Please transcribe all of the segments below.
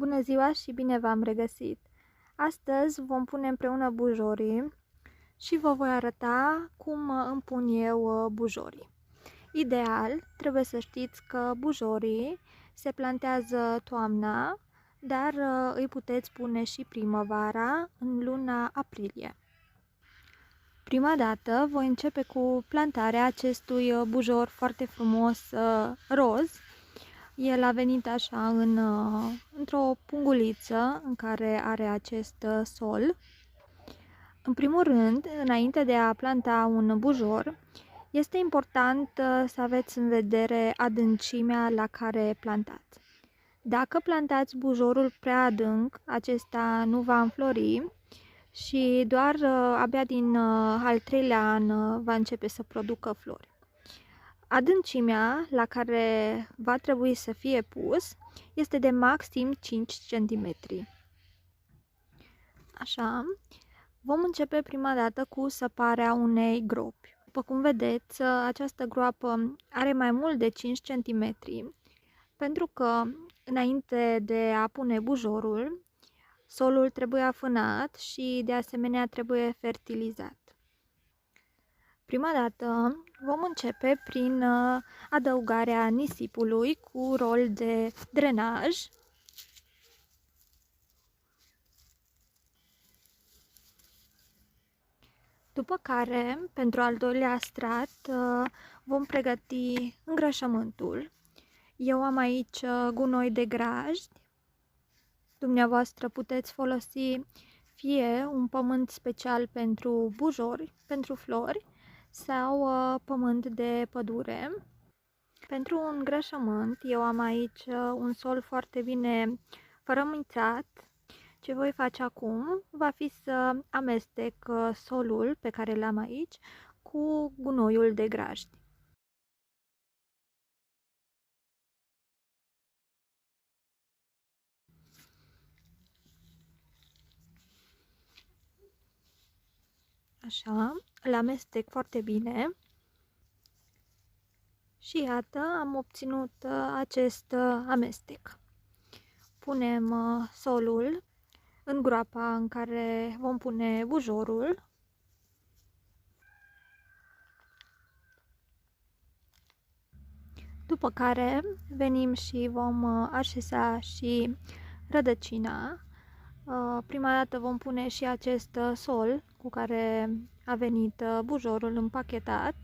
Bună ziua și bine v-am regăsit! Astăzi vom pune împreună bujorii și vă voi arăta cum îmi pun eu bujorii. Ideal, trebuie să știți că bujorii se plantează toamna, dar îi puteți pune și primăvara, în luna aprilie. Prima dată voi începe cu plantarea acestui bujor foarte frumos roz. El a venit așa într-o punguliță în care are acest sol. În primul rând, înainte de a planta un bujor, este important să aveți în vedere adâncimea la care plantați. Dacă plantați bujorul prea adânc, acesta nu va înflori și doar abia din al treilea an va începe să producă flori. Adâncimea la care va trebui să fie pus este de maxim 5 cm. Așa, vom începe prima dată cu săparea unei gropi. După cum vedeți, această groapă are mai mult de 5 cm, pentru că înainte de a pune bujorul, solul trebuie afânat și de asemenea trebuie fertilizat. Prima dată vom începe prin adăugarea nisipului cu rol de drenaj. După care, pentru al doilea strat, vom pregăti îngrășământul. Eu am aici gunoi de grajd. Dumneavoastră puteți folosi fie un pământ special pentru bujori, pentru flori, sau pământ de pădure. Pentru un îngrășământ, eu am aici un sol foarte bine fărămițat. Ce voi face acum va fi să amestec solul pe care l-am aici cu gunoiul de grajd. Așa, îl amestec foarte bine. Și iată, am obținut acest amestec. Punem solul în groapa în care vom pune bujorul. După care venim și vom așeza și rădăcina. Prima dată vom pune și acest sol cu care a venit bujorul împachetat.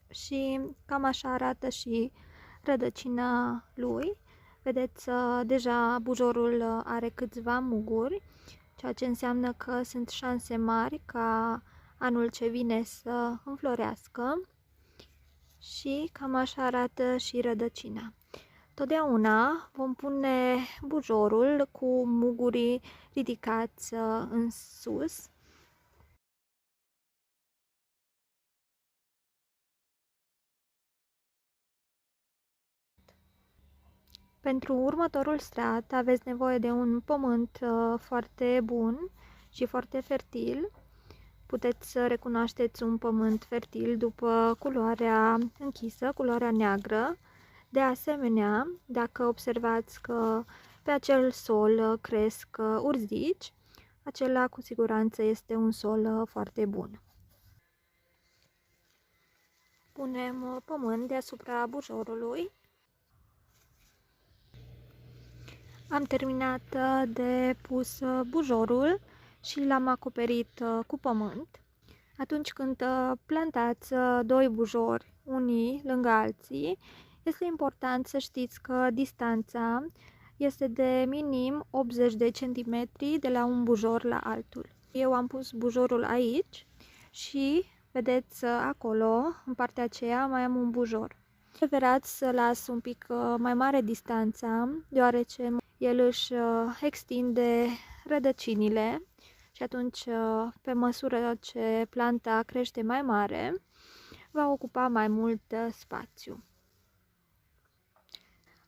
Și cam așa arată și rădăcina lui. Vedeți, deja bujorul are câțiva muguri, ceea ce înseamnă că sunt șanse mari ca anul ce vine să înflorească. Și cam așa arată și rădăcina. Totdeauna vom pune bujorul cu mugurii ridicați în sus. Pentru următorul strat aveți nevoie de un pământ foarte bun și foarte fertil. Puteți să recunoașteți un pământ fertil după culoarea închisă, culoarea neagră. De asemenea, dacă observați că pe acel sol cresc urzici, acela cu siguranță este un sol foarte bun. Punem pământ deasupra bujorului. Am terminat de pus bujorul și l-am acoperit cu pământ. Atunci când plantați doi bujori unii lângă alții, este important să știți că distanța este de minim 80 de centimetri de la un bujor la altul. Eu am pus bujorul aici și vedeți acolo, în partea aceea, mai am un bujor. Preferați să las un pic mai mare distanța, deoarece el își extinde rădăcinile și atunci, pe măsură ce planta crește mai mare, va ocupa mai mult spațiu.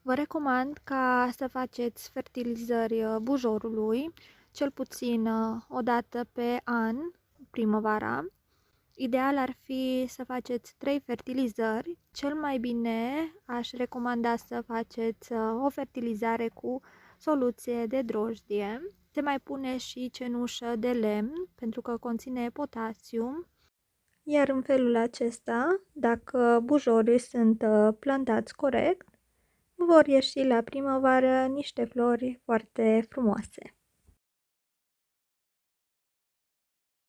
Vă recomand ca să faceți fertilizări bujorului, cel puțin o dată pe an, primăvara, Ideal ar fi să faceți 3 fertilizări. Cel mai bine aș recomanda să faceți o fertilizare cu soluție de drojdie. Se mai pune și cenușă de lemn pentru că conține potasium. Iar în felul acesta, dacă bujorii sunt plantați corect, vor ieși la primăvară niște flori foarte frumoase.